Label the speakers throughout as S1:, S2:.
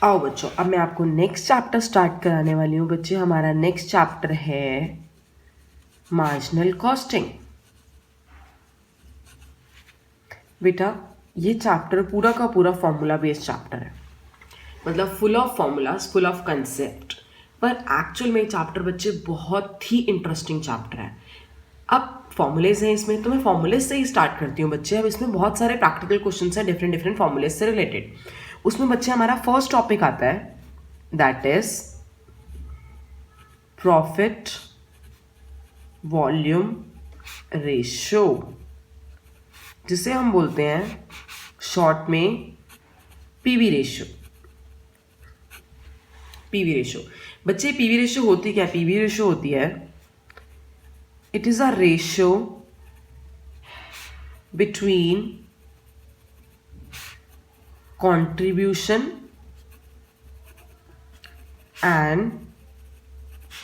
S1: आओ बच्चों, अब मैं आपको नेक्स्ट चैप्टर स्टार्ट कराने वाली हूँ। बच्चे, हमारा नेक्स्ट चैप्टर है मार्जिनल कॉस्टिंग। बेटा, ये चैप्टर पूरा का पूरा फॉर्मूला बेस्ड चैप्टर है, मतलब full of formulas, full of concept. पर एक्चुअल में चैप्टर बच्चे बहुत ही इंटरेस्टिंग चैप्टर है। अब फॉर्मूलेज हैं इसमें, तो मैं फॉर्मूलेज से ही स्टार्ट करती हूँ बच्चे। अब इसमें बहुत सारे प्रैक्टिकल क्वेश्चंस हैं डिफरेंट डिफरेंट फॉर्मूलेज से रिलेटेड। उसमें बच्चे हमारा फर्स्ट टॉपिक आता है, that is profit volume ratio, जिसे हम बोलते हैं शॉर्ट में पीवी रेशियो। पीवी रेशियो बच्चे, पीवी रेशियो होती क्या है? पीवी रेशियो होती है, it is a ratio between contribution and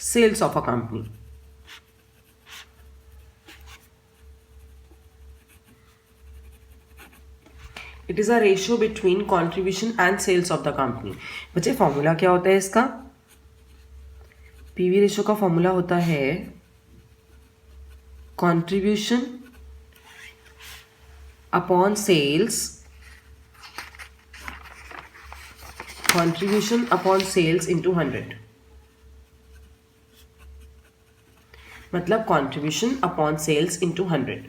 S1: sales of a company. It is a ratio between contribution and sales of the company. बच्चे, formula क्या होता है इसका? पीवी रेशियो का फॉर्मूला होता है contribution upon sales, contribution upon sales into 100। मतलब contribution upon sales into 100।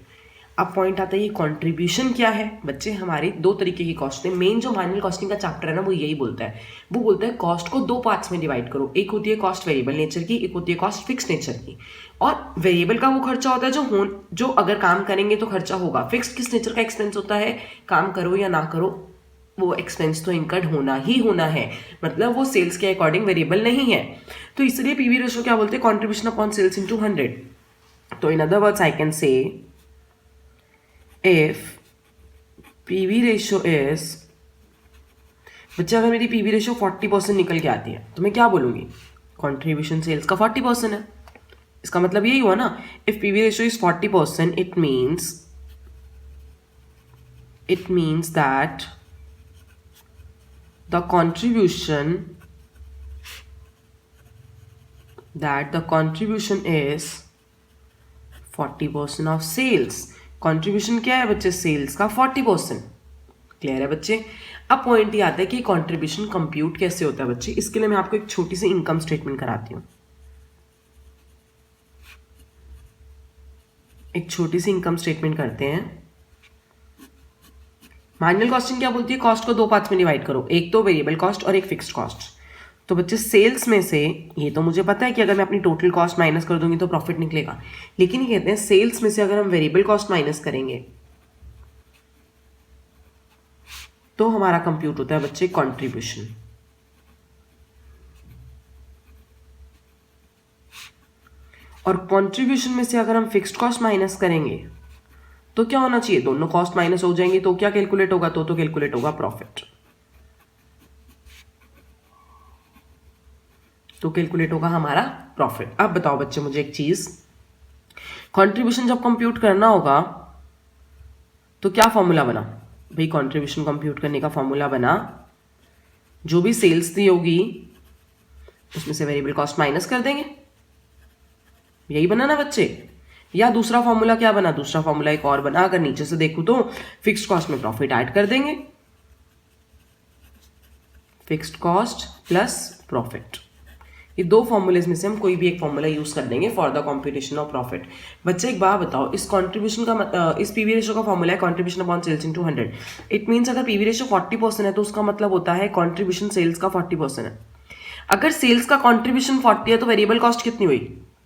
S1: अब पॉइंट आता है ये कंट्रीब्यूशन क्या है। बच्चे, हमारी दो तरीके की कॉस्ट है। मेन जो मार्जिनल कॉस्टिंग का चैप्टर है ना, वो यही बोलता है। वो बोलता है कॉस्ट को दो पार्ट्स में डिवाइड करो। एक होती है कॉस्ट वेरिएबल नेचर की, एक होती है कॉस्ट फिक्स नेचर की। और वेरिएबल का वो खर्चा होता है जो अगर काम करेंगे तो खर्चा होगा। फिक्स किस नेचर का एक्सपेंस होता है? काम करो या ना करो, वो एक्सपेंस तो इनकर्ड होना ही होना है। मतलब वो सेल्स के अकॉर्डिंग वेरिएबल नहीं है। तो इसलिए पीवी रेशियो क्या बोलते हैं? Contribution upon sales into 100। तो in other words I can say if PV ratio is, बच्चे अगर मेरी PV रेशियो 40% निकल के आती है तो मैं क्या बोलूंगी? कंट्रीब्यूशन सेल्स का 40% है। इसका मतलब यही हुआ ना, if PV ratio is 40%, it means that the contribution is 40% of sales। Contribution क्या है बच्चे? सेल्स का 40%। क्लियर है बच्चे? अब पॉइंट ये आता है कि कंट्रीब्यूशन कंप्यूट कैसे होता है बच्चे। इसके लिए मैं आपको एक छोटी सी इनकम स्टेटमेंट कराती हूँ। एक छोटी सी इनकम स्टेटमेंट करते हैं। मार्जिनल कॉस्टिंग क्या बोलती है? कॉस्ट को दो पार्ट्स में डिवाइड करो, एक तो वेरिएबल कॉस्ट और एक फिक्स्ड कॉस्ट। तो बच्चे, सेल्स में से ये तो मुझे पता है कि अगर मैं अपनी टोटल कॉस्ट माइनस कर दूंगी तो प्रॉफिट निकलेगा। लेकिन ये कहते हैं सेल्स में से अगर हम वेरिएबल कॉस्ट माइनस करेंगे तो हमारा कंप्यूट होता है बच्चे कंट्रीब्यूशन। और कंट्रीब्यूशन में से अगर हम फिक्स्ड कॉस्ट माइनस करेंगे तो क्या होना चाहिए? दोनों कॉस्ट माइनस हो जाएंगी तो क्या कैलकुलेट होगा? तो कैलकुलेट होगा प्रॉफिट। तो कैलकुलेट होगा हमारा प्रॉफिट। अब बताओ बच्चे मुझे एक चीज, कंट्रीब्यूशन जब कंप्यूट करना होगा तो क्या फॉर्मूला बना? भाई, कंट्रीब्यूशन कंप्यूट करने का फॉर्मूला बना, जो भी सेल्स दी होगी उसमें से वेरिएबल कॉस्ट माइनस कर देंगे। यही बना ना बच्चे? या दूसरा फॉर्मूला क्या बना? दूसरा फॉर्मूला एक और बना, अगर नीचे से देखूं तो फिक्स्ड कॉस्ट में प्रॉफिट ऐड कर देंगे। फिक्स्ड कॉस्ट प्लस प्रॉफिट, ये दो फॉर्मूलेज में से हम कोई भी एक फॉर्मूला यूज कर देंगे for the computation of profit. बच्चे, एक बात बताओ, इस कंट्रीब्यूशन का इस पीवी रेशियो का फॉर्मूला है contribution upon sales into 100। It means अगर पीवी रेशियो 40% है तो उसका मतलब होता है कंट्रीब्यूशन सेल्स का 40% है। अगर सेल्स का कंट्रीब्यूशन 40 है तो वेरिएबल कॉस्ट कितनी हुई?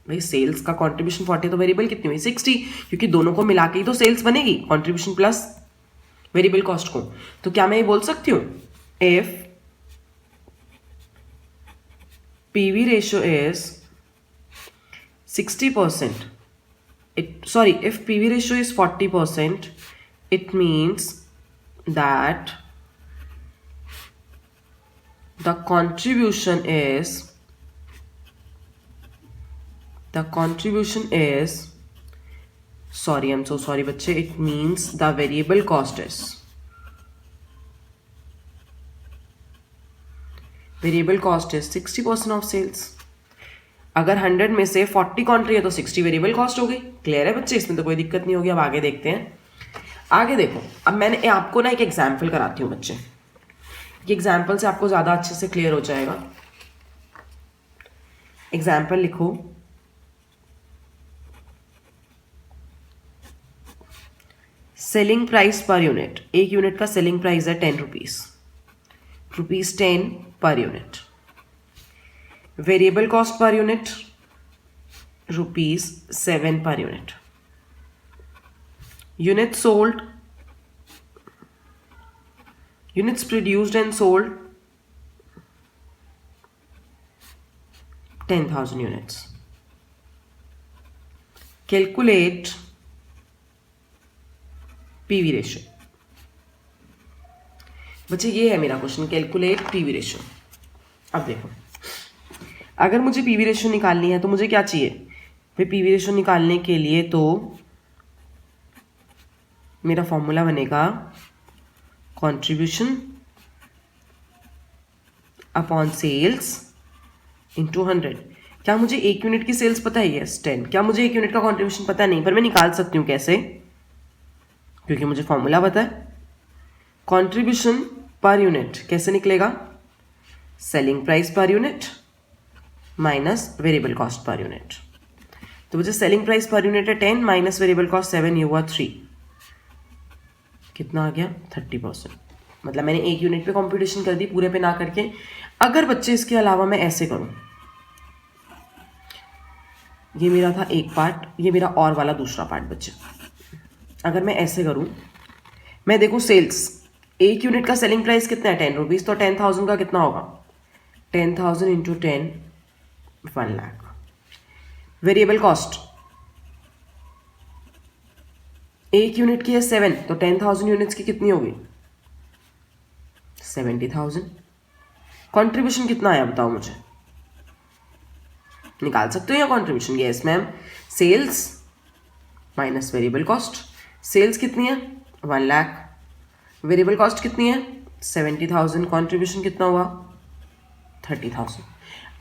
S1: भाई, सेल्स का कंट्रीब्यूशन 40 है तो वेरिएबल कितनी हुई? 60, क्योंकि दोनों को मिला के ही तो सेल्स बनेगी, कंट्रीब्यूशन प्लस वेरिएबल कॉस्ट को। तो क्या मैं ये बोल सकती हूँ, if PV ratio is 60%, if PV ratio is 40%, it means that the contribution is, sorry, I'm so sorry बच्चे, it means the variable cost is variable cost is 60% of sales. अगर 100 में से 40 कॉन्ट्री है तो 60 वेरिएबल कॉस्ट हो गई। Clear है बच्चे, इसमें तो कोई दिक्कत नहीं होगी। अब आगे देखते हैं। आगे देखो, अब मैंने आपको ना एक एग्जाम्पल कराती हूँ बच्चे, ये एग्जाम्पल से आपको ज़्यादा अच्छे से क्लियर हो जाएगा। एग्जाम्पल लिखो, सेलिंग प्राइस पर यूनिट, एक यूनिट का सेलिंग प्राइस है 10 rupees, ₹10 per unit. Variable cost per unit ₹7 per unit. Unit sold, units produced and sold 10,000 units. Calculate PV ratio। बच्चे ये है मेरा क्वेश्चन, कैलकुलेट PV रेशियो। अब देखो, अगर मुझे PV रेशियो निकालनी है तो मुझे क्या चाहिए भाई? PV रेशियो निकालने के लिए तो मेरा फॉर्मूला बनेगा कंट्रीब्यूशन अपॉन सेल्स इंटू 100। क्या मुझे एक यूनिट की सेल्स पता है? यस 10। क्या मुझे एक यूनिट का कंट्रीब्यूशन पता नहीं, पर मैं निकाल सकती हूँ। कैसे? क्योंकि मुझे फॉर्मूला पता है। कंट्रीब्यूशन पर यूनिट कैसे निकलेगा? Selling price per unit minus variable cost per unit. तो मुझे सेलिंग प्राइस पर यूनिट है 10 माइनस वेरिएबल कॉस्ट 7, ये हुआ 3। कितना आ गया? 30%। मतलब मैंने एक यूनिट पे कंप्यूटेशन कर दी, पूरे पे ना करके। अगर बच्चे इसके अलावा मैं ऐसे करूं, ये मेरा था एक पार्ट, ये मेरा और वाला दूसरा पार्ट बच्चे। अगर मैं ऐसे करूं, मैं देखूं सेल्स, एक यूनिट का सेलिंग प्राइस कितना है? 10 रुपीज। तो 10,000 का कितना होगा? 10,000 इंटू 10, 1 लाख। वेरिएबल कॉस्ट, एक यूनिट की है 7, तो 10,000 यूनिट्स की कितनी होगी? 70,000। कंट्रीब्यूशन कितना आया बताओ मुझे? निकाल सकते हो या contribution? Yes ma'am. Sales minus variable cost. Sales कितनी है? 1 लाख। वेरिएबल कॉस्ट कितनी है? 70,000। कंट्रीब्यूशन कितना हुआ? 30,000।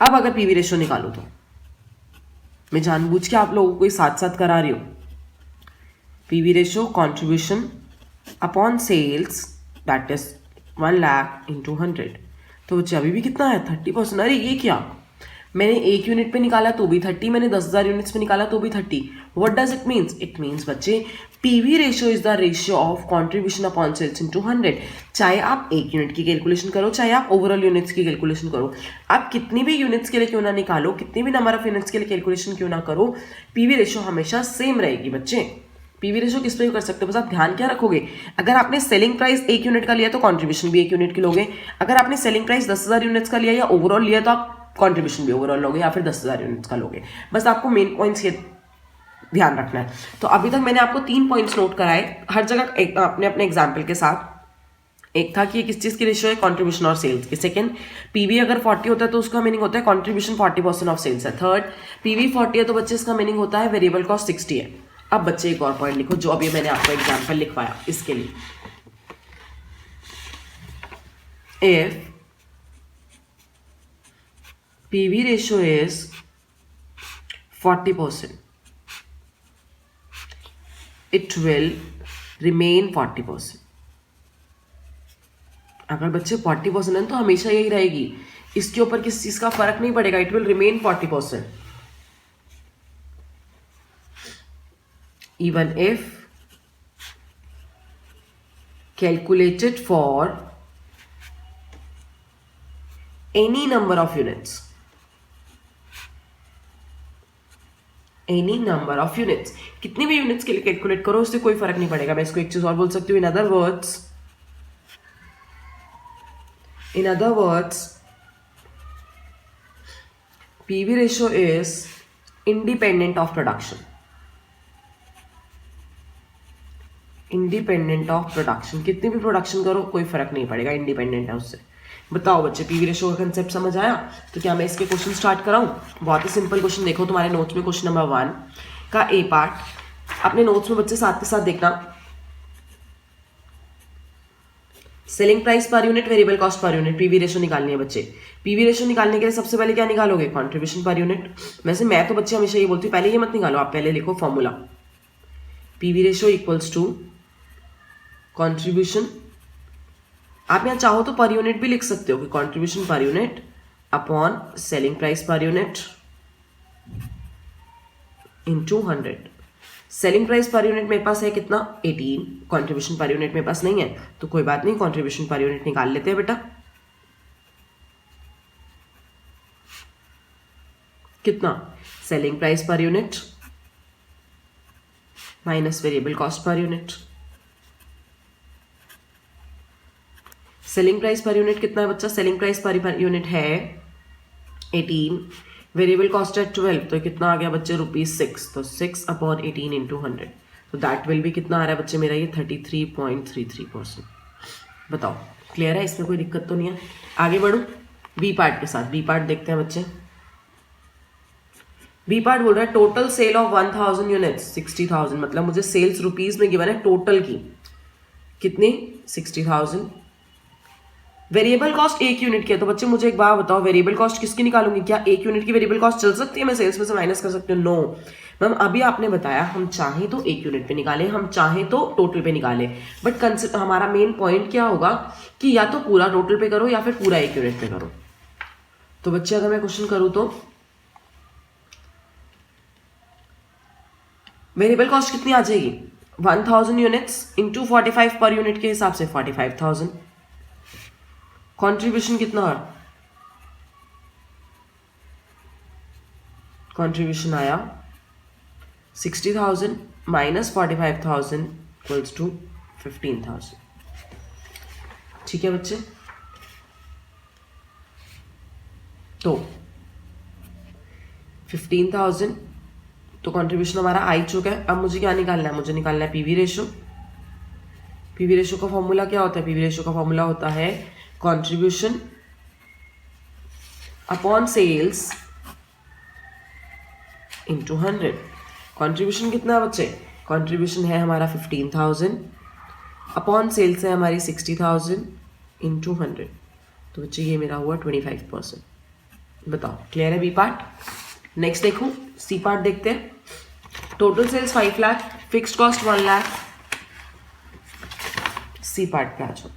S1: अब अगर पीवी रेशियो निकालो तो मैं जानबूझ के आप लोगों को साथ साथ करा रही हूं। PV ratio contribution upon sales that is 1 lakh into 100। तो बच्चे अभी भी कितना है? 30%। अरे ये क्या, मैंने एक यूनिट पे निकाला तो भी 30, मैंने 10,000 यूनिट्स पे निकाला तो भी 30। What does it means? It means बच्चे PV ratio is the ratio of contribution upon sales into 100। चाहे आप एक यूनिट की कैलकुलेशन करो, चाहे आप ओवरऑल यूनिट्स की कैलकुलेशन करो, आप कितनी भी यूनिट्स के लिए क्यों ना निकालो, कितनी भी नंबर ऑफ यूनिट्स के लिए कैलकुलेशन क्यों ना करो, पीवी रेशियो हमेशा सेम रहेगी बच्चे। पीवी रेशियो किस पे कर सकते हो? बस आप ध्यान क्या रखोगे, अगर आपने सेलिंग प्राइस एक यूनिट का लिया तो कंट्रीब्यूशन भी एक यूनिट की लोगे। अगर आपने सेलिंग प्राइस 10,000 यूनिट्स का लिया या ओवरऑल लिया तो आप कंट्रीब्यूशन भी ओवरऑल लोगे या फिर 10,000 यूनिट्स का लोगे। बस आपको मेन पॉइंट्स ये ध्यान रखना है। तो अभी तक मैंने आपको 3 पॉइंट्स नोट कराए, हर जगह अपने अपने एग्जाम्पल के साथ। एक था कि ये किस चीज़ की रेशियो है? कंट्रीब्यूशन और सेल्स की। सेकंड, पीवी अगर 40 होता है तो उसका मीनिंग होता है कंट्रीब्यूशन 40% ऑफ सेल्स है। थर्ड, पीवी 40 है तो बच्चे इसका मीनिंग होता है वेरिएबल कॉस्ट 60 है। अब बच्चे एक और पॉइंट लिखो जो अभी मैंने आपको एग्जाम्पल लिखवाया इसके लिए। If PV ratio is 40%, it will remain 40%। अगर बच्चे 40% है तो हमेशा यही रहेगी, इसके ऊपर किस चीज का फर्क नहीं पड़ेगा। It will remain 40% even if calculated for any number of units। Any number of units, कितनी भी यूनिट्स के लिए कैलकुलेट करो उससे कोई फर्क नहीं पड़ेगा। मैं इसको एक चीज और बोल सकती हूँ, इन other words PV ratio is independent of production. Independent of production, कितनी भी प्रोडक्शन करो कोई फर्क नहीं पड़ेगा, इंडिपेंडेंट है उससे। बताओ बच्चे पीवी रेशियो का कंसेप्ट समझ आया? तो क्या मैं इसके क्वेश्चन स्टार्ट कराऊं? बहुत ही सिंपल क्वेश्चन। देखो तुम्हारे नोट्स में क्वेश्चन नंबर 1 का ए पार्ट अपने नोट्स में बच्चे साथ के साथ देखना। Selling price per unit, variable cost per unit, PV ratio निकालनी है बच्चे। पीवी रेशो निकालने के लिए सबसे पहले क्या निकालोगे, कंट्रीब्यूशन पर यूनिट। वैसे मैं तो बच्चे हमेशा ये बोलती हूँ पहले ये मत निकालो, आप पहले लिखो formula, PV ratio equals to contribution, आप यहाँ चाहो तो पर यूनिट भी लिख सकते हो कि contribution per unit upon selling price per unit into 100। Selling price per unit मेरे पास है कितना, 18, कंट्रीब्यूशन पर यूनिट मेरे पास नहीं है तो कोई बात नहीं, कंट्रीब्यूशन पर यूनिट निकाल लेते हैं बेटा। कितना, selling price per unit minus variable cost per unit. Selling price पर यूनिट कितना है बच्चा, सेलिंग प्राइस पर यूनिट है 18, वेरिएबल कॉस्ट है 12, तो कितना आ गया बच्चे, ₹6, तो 6 अपॉन 18 इंटू 100, तो दैट विल भी कितना आ रहा है बच्चे मेरा, ये 33.33%। बताओ क्लियर है, इसमें कोई दिक्कत तो नहीं है। आगे बढ़ो बी पार्ट के साथ, बी पार्ट देखते हैं बच्चे। बी पार्ट बोल रहा है टोटल सेल ऑफ 1000 यूनिट्स 60,000, मतलब मुझे सेल्स रुपीज में गिवन है टोटल की कितनी, 60,000। वेरिएबल कॉस्ट एक यूनिट की है, तो बच्चे मुझे एक बात बताओ, वेरिएबल कॉस्ट किसकी निकालूंगी, क्या एक यूनिट की वेरिएबल कॉस्ट चल सकती है, मैं सेल्स में से माइनस कर सकती हूँ, नो मैम। अभी आपने बताया हम चाहें तो एक यूनिट पे निकालें, हम चाहें तो टोटल पे निकालें, बट हमारा मेन पॉइंट क्या होगा कि या तो पूरा टोटल पे करो या फिर पूरा एक यूनिट पे करो। तो बच्चे अगर मैं क्वेश्चन करूँ तो वेरिएबल कॉस्ट कितनी आ जाएगी, 1000 यूनिट्स इंटू 45 पर यूनिट के हिसाब से 45,000। कंट्रीब्यूशन कितना है, कंट्रीब्यूशन आया 60,000 माइनस 45,000 इक्वल्स टू 15,000। ठीक है बच्चे, तो 15,000 तो कंट्रीब्यूशन हमारा आ ही चुका है। अब मुझे क्या निकालना है, मुझे निकालना है पीवी रेशो। पीवी रेशो का फॉर्मूला क्या होता है, पीवी रेशो का फॉर्मूला होता है contribution upon sales into 100। Contribution कितना है बच्चे, कंट्रीब्यूशन है हमारा 15,000 अपॉन सेल्स है हमारी 60,000 इंटू 100, तो बच्चे ये मेरा हुआ 25%। बताओ क्लियर है बी पार्ट। नेक्स्ट देखो सी पार्ट देखते हैं। Total sales 5 lakh, fixed cost 1 lakh. C part पे आ जाओ।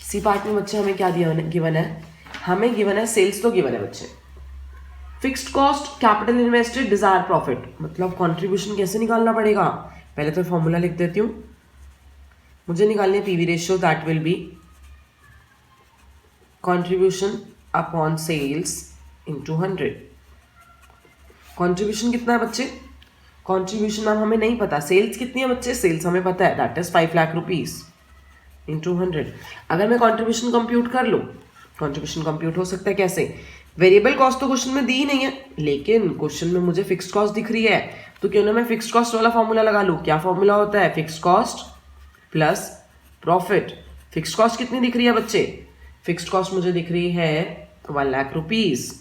S1: सी पार्ट में बच्चे हमें क्या दिया गिवन है, हमें गिवन है सेल्स तो गिवन है बच्चे, fixed cost, capital invested, Dzire profit, मतलब कंट्रीब्यूशन कैसे निकालना पड़ेगा, पहले तो फॉर्मूला लिख देती हूँ। मुझे निकालनी है PV ratio, that will be contribution upon sales into 100। Contribution कितना है बच्चे, कंट्रीब्यूशन मैम हमें नहीं पता, सेल्स कितनी है बच्चे, सेल्स हमें पता है that is 5 lakh rupees into 100। अगर मैं कंट्रीब्यूशन कंप्यूट कर लूँ, कंट्रीब्यूशन कंप्यूट हो सकता है कैसे, वेरिएबल कॉस्ट तो क्वेश्चन में दी ही नहीं है, लेकिन क्वेश्चन में मुझे फिक्स्ड कॉस्ट दिख रही है, तो क्यों ना मैं फिक्स्ड कॉस्ट वाला फॉर्मूला लगा लूँ। क्या फॉर्मूला होता है, fixed cost plus profit. Fixed cost कितनी दिख रही है बच्चे, फिक्स्ड कॉस्ट मुझे दिख रही है 1 लाख रुपीज।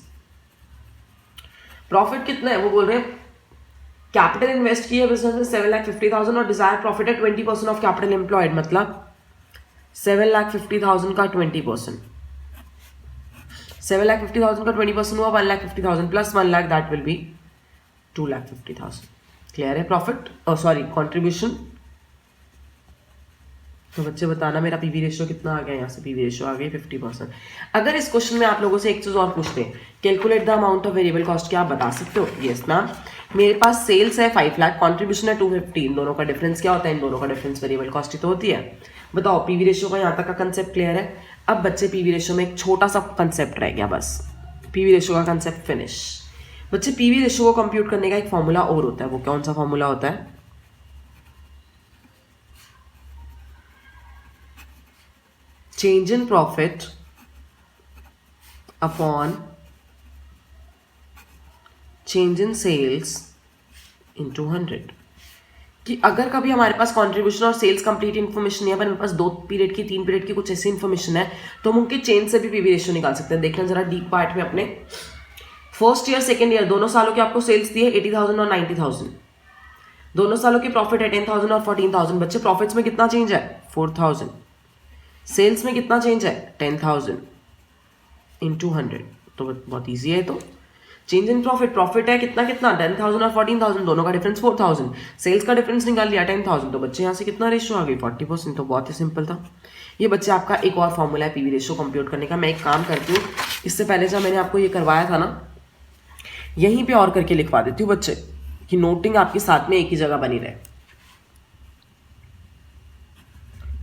S1: प्रॉफिट कितना है, वो बोल रहे हैं कैपिटल इन्वेस्ट की है बिजनेस में 7,50,000 और डिजायर प्रॉफिट है 20% ऑफ कैपिटल एम्प्लॉयड, मतलब 7,50,000 का 20%, 7,50,000 का 20% हुआ 1,50,000 plus 1 lakh, that will B 2,50,000। Clear है प्रॉफिट और सॉरी कंट्रीब्यूशन। तो बच्चे बताना मेरा पीवी रेशियो कितना आ गया, यहाँ से पीवी रेशियो आ गई 50%। अगर इस क्वेश्चन में आप लोगों से एक चीज और पूछते हैं, calculate the amount of variable cost, क्या आप बता सकते हो, यस मैम। मेरे पास सेल्स है 5 लाख, कंट्रीब्यूशन है 250, इन दोनों का डिफरेंस क्या होता है, इन दोनों का डिफरेंस वेरिएबल कॉस्ट ही तो होती है। बताओ पीवी रेशियो का यहाँ तक का कंसेप्ट क्लियर है। अब बच्चे पीवी रेशियो में एक छोटा सा कंसेप्ट रह गया, बस पीवी रेशियो का कंसेप्ट फिनिश। बच्चे पीवी रेशियो को कंप्यूट करने का एक फॉर्मूला और होता है, वो कौन सा फॉर्मूला होता है, change in profit upon change in sales into 100। कि अगर कभी हमारे पास कंट्रीब्यूशन और सेल्स कंप्लीट इन्फॉर्मेशन नहीं है, पर मेरे पास 2 पीरियड की 3 पीरियड की कुछ ऐसी इन्फॉर्मेशन है, तो हम उनके चेंज से भी पीवी रेशियो निकाल सकते हैं। देखना जरा डीप पार्ट में अपने फर्स्ट ईयर सेकेंड ईयर दोनों सालों के आपको सेल्स दिए 80,000 और 90,000। दोनों सालों की प्रॉफिट है 10,000 और 14,000। बच्चे प्रॉफिट्स में कितना चेंज है 4,000, सेल्स में कितना चेंज है 10,000 इंटू 100। तो बहुत ईजी है। तो चेंज इन प्रॉफिट है कितना कितना 10,000 और 14,000, दोनों का डिफरेंस 4,000, सेल्स का डिफरेंस निकाल लिया 10,000। तो बच्चे यहाँ से कितना रेशियो आ गई 40%। तो बहुत ही सिंपल था ये। बच्चे आपका एक और फॉर्मूला है पीवी रेशियो कंप्यूट करने का। मैं एक काम करती हूँ, इससे पहले जब मैंने आपको ये करवाया था ना, यहीं पे और करके लिखवा देती हूँ बच्चे, कि नोटिंग आपके साथ में एक ही जगह बनी रहे।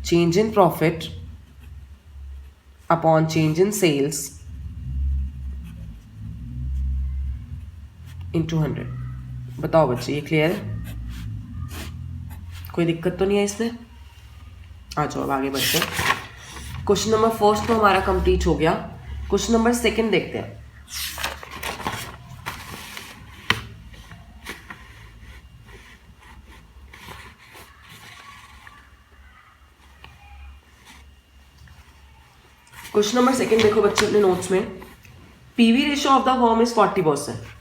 S1: Change in profit upon change in sales into 100। बताओ बच्चे ये क्लियर है? कोई दिक्कत तो नहीं है इसमें? आ जाओ अब आगे बढ़ते हैं। क्वेश्चन नंबर फर्स्ट तो हमारा कंप्लीट हो गया। क्वेश्चन नंबर सेकंड देखते हैं। क्वेश्चन नंबर सेकंड देखो बच्चे अपने नोट्स में। PV ratio of the firm is 40%।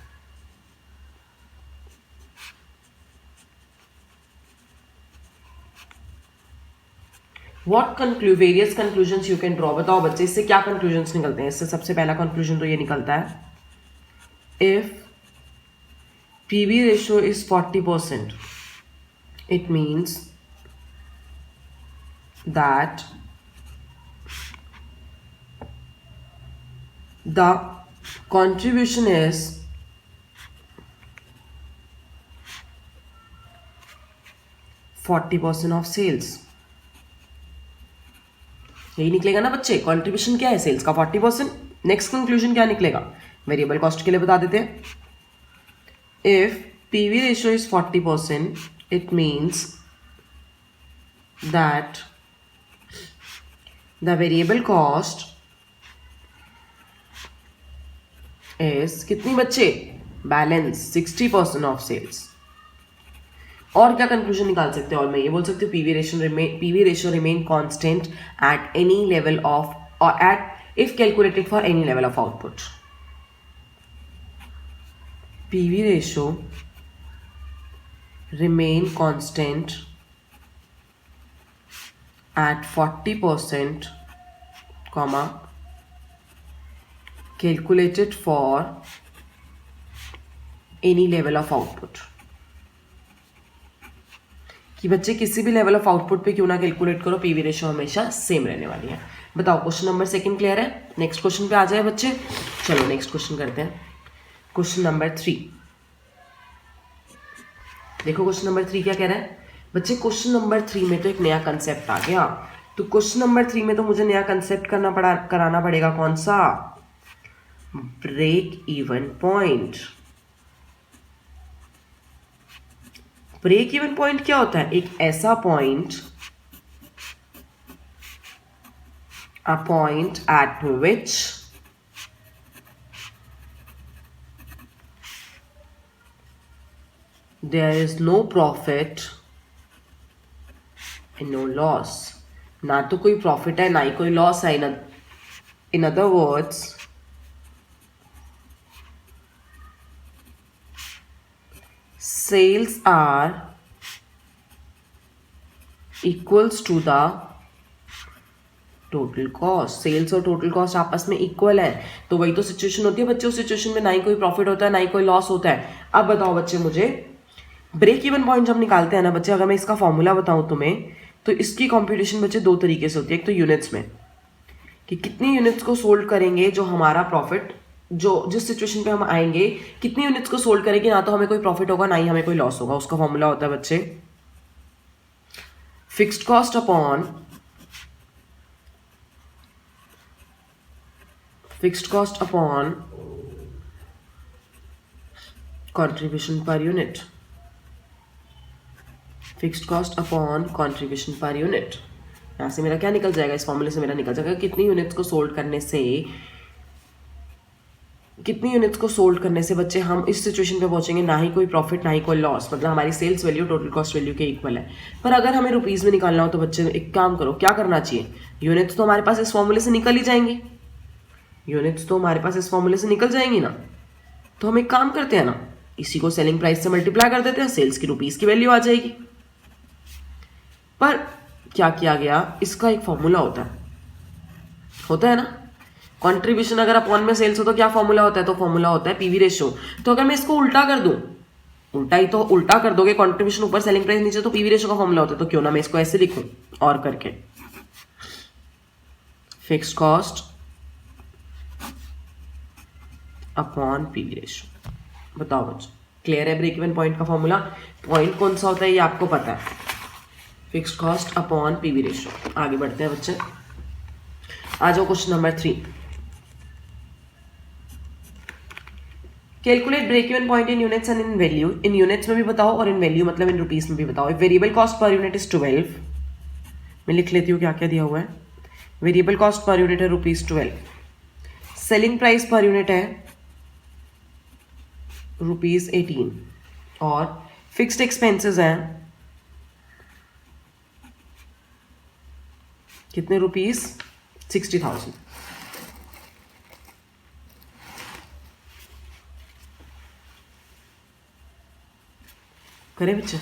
S1: What various conclusions you can draw? बताओ बच्चे इससे क्या conclusions निकलते हैं? इससे सबसे पहला conclusion तो ये निकलता है, if PV ratio is 40%, it means that the contribution is 40% of sales। यही निकलेगा ना बच्चे। कंट्रीब्यूशन क्या है सेल्स का 40%। नेक्स्ट कंक्लूजन क्या निकलेगा? वेरिएबल कॉस्ट के लिए बता देते हैं। If PV ratio is 40%, it means that the variable cost is कितनी बच्चे? Balance 60% of sales. और क्या कंक्लूजन निकाल सकते हैं? और मैं ये बोल सकती हूँ PV ratio remain constant at any level of और at if calculated for any level of output. PV ratio remain constant at 40%, calculated for any level of output. कि बच्चे किसी भी लेवल ऑफ आउटपुट पे क्यों ना कैलकुलेट करो, PV ratio हमेशा सेम रहने वाली है। बताओ क्वेश्चन नंबर सेकंड क्लियर है? नेक्स्ट क्वेश्चन पे आ जाए बच्चे। चलो नेक्स्ट क्वेश्चन करते हैं। क्वेश्चन नंबर 3 देखो। क्वेश्चन नंबर 3 क्या कह रहा है बच्चे? क्वेश्चन नंबर 3 में तो एक नया कंसेप्ट आ गया। तो क्वेश्चन नंबर 3 में तो मुझे नया कंसेप्ट कराना पड़ेगा। कौन सा? Break even point. Break even point क्या होता है? एक ऐसा point, a point at which there is no profit and no loss। ना तो कोई प्रॉफिट है ना ही कोई लॉस है। In other words, sales are equals to the total cost. Sales और टोटल कॉस्ट आपस में इक्वल है। तो वही तो सिचुएशन होती है बच्चे। उस सिचुएशन में ना ही कोई प्रॉफिट होता है ना ही कोई लॉस होता है। अब बताओ बच्चे मुझे, ब्रेक इवन पॉइंट जब निकालते हैं ना बच्चे, अगर मैं इसका फॉर्मूला बताऊं तुम्हें, तो इसकी कंप्यूटेशन बच्चे दो तरीके से होती है। एक तो यूनिट्स में, कि कितनी यूनिट्स को सोल्ड करेंगे जो हमारा प्रॉफिट, जो जिस सिचुएशन पे हम आएंगे कितनी यूनिट्स को सोल्ड करेंगे, ना तो हमें कोई प्रॉफिट होगा ना ही हमें कोई लॉस होगा। उसका फॉर्मूला होता है बच्चे fixed cost upon contribution per unit. Fixed cost upon contribution per unit. यहां से मेरा क्या निकल जाएगा? इस फॉर्मूले से मेरा निकल जाएगा कितनी यूनिट्स को सोल्ड करने से बच्चे हम इस सिचुएशन पे पहुंचेंगे ना ही कोई प्रॉफिट ना ही कोई लॉस। मतलब हमारी sales value total cost value के इक्वल है। पर अगर हमें रुपीज में निकालना हो तो बच्चे एक काम करो, क्या करना चाहिए? यूनिट्स तो हमारे पास इस फॉर्मूले से निकल ही जाएंगी ना। तो हम एक काम करते हैं ना, इसी को सेलिंग प्राइस से मल्टीप्लाई कर देते हैं, सेल्स की रुपीस की वैल्यू आ जाएगी। पर क्या किया गया, इसका एक फॉर्मूला होता है ना, कंट्रीब्यूशन अगर अपॉन में सेल्स हो तो क्या फॉर्मूला होता है, तो फॉर्मूला होता है पीवी रेशियो। तो अगर मैं इसको उल्टा कर दूं, उल्टा कर दोगे, कंट्रीब्यूशन ऊपर सेलिंग प्राइस नीचे, तो पीवी रेशियो का फॉर्मूला होता है। तो क्यों ना मैं इसको ऐसे लिखूं और करके, fixed cost upon PV ratio. बताओ बच्चों, क्लियर है ब्रेक इवन पॉइंट का फॉर्मूला? पॉइंट कौन सा होता है ये आपको पता है, fixed cost upon PV ratio. आगे बढ़ते हैं बच्चे, आ जाओ question number 3। Calculate break even point in units and in value. In units में भी बताओ और इन वैल्यू मतलब इन रुपीस में भी बताओ। Variable cost per unit is 12। मैं लिख लेती हूँ क्या क्या दिया हुआ है। वेरिएबल कॉस्ट पर यूनिट है ₹12। सेलिंग प्राइस पर यूनिट है ₹18 और फिक्स्ड एक्सपेंसेस हैं कितने रुपीस, 60,000। करें बच्चे?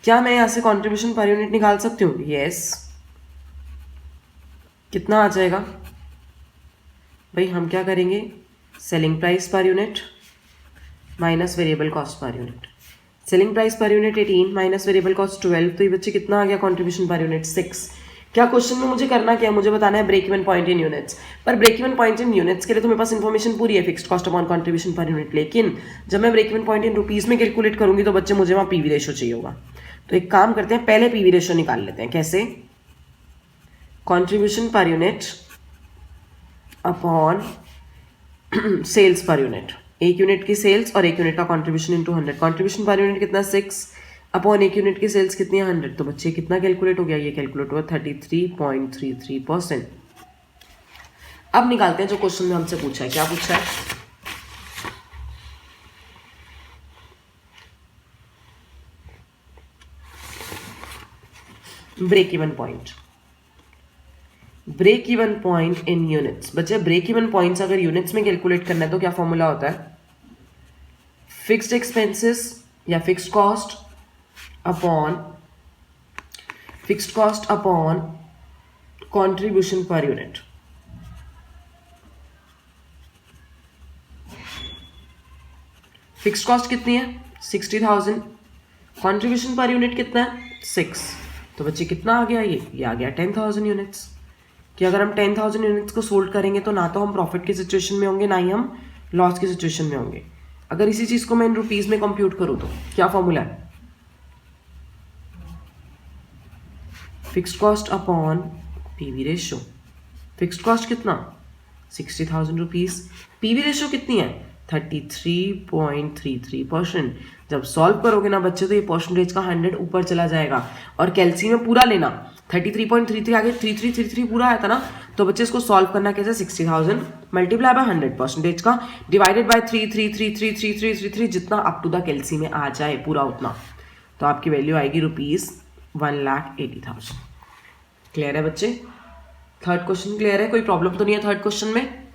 S1: क्या मैं यहां से कंट्रीब्यूशन पर यूनिट निकाल सकती हूँ? यस। कितना आ जाएगा भाई? हम क्या करेंगे, selling price per unit minus variable cost per unit. Selling price per unit 18 minus variable cost 12, तो ये बच्चे कितना आ गया कंट्रीब्यूशन पर यूनिट? 6। क्या क्वेश्चन में मुझे करना क्या है, मुझे बताना है break even point in units. पर break even point in units के लिए तो मेरे पास इन्फॉर्मेशन पूरी है, fixed cost upon contribution per unit. लेकिन जब मैं break even point in rupees में कैलकुलेट करूंगी तो बच्चे मुझे वहां पीवी रेशियो चाहिए होगा। तो एक काम करते हैं, पहले पीवी रेशियो निकाल लेते हैं। कैसे? Contribution per unit upon sales per unit. एक यूनिट की सेल्स और एक यूनिट का contribution into 100। Contribution per unit कितना? 6 अपॉन एक यूनिट की सेल्स कितनी है? 100। तो बच्चे कितना कैलकुलेट हो गया? ये कैलकुलेट हुआ 33.33%। अब निकालते हैं जो क्वेश्चन में हमसे पूछा है। क्या पूछा है? Break even point. Break even point in units. बच्चे ब्रेक इवन पॉइंट्स अगर यूनिट्स में कैलकुलेट करना है तो क्या फॉर्मूला होता है? फिक्स्ड एक्सपेंसेस या fixed cost upon contribution per unit. Fixed cost कितनी है? 60,000। कंट्रीब्यूशन पर यूनिट कितना है? 6। तो बच्चे कितना आ गया? ये आ गया 10,000 यूनिट्स। कि अगर हम 10,000 यूनिट्स को सोल्व करेंगे तो ना तो हम प्रॉफिट की सिचुएशन में होंगे, ना ही हम लॉस की सिचुएशन में होंगे। अगर इसी चीज को मैं इन रुपीज में कंप्यूट करूं तो क्या फॉर्मूला है? Fixed cost upon PV ratio. Fixed cost कितना? 60,000 रुपीज। पीवी रेशियो कितनी है? 33.33%। जब सॉल्व करोगे ना बच्चे तो ये परसेंटेज का 100 ऊपर चला जाएगा। और कैलसी में पूरा लेना, 33.33 आगे 3333 पूरा आया था ना, तो बच्चे इसको सॉल्व करना कैसे? 60,000 मल्टीप्लाई बाय 100 परसेंटेज का डिवाइडेड बाय 33333333 जितना अप टू द कैलसी में आ जाए पूरा उतना, तो आपकी वैल्यू आएगी ₹1,80,000। क्लियर है बच्चे? थर्ड क्वेश्चन क्लियर है? कोई प्रॉब्लम तो नहीं है थर्ड क्वेश्चन में?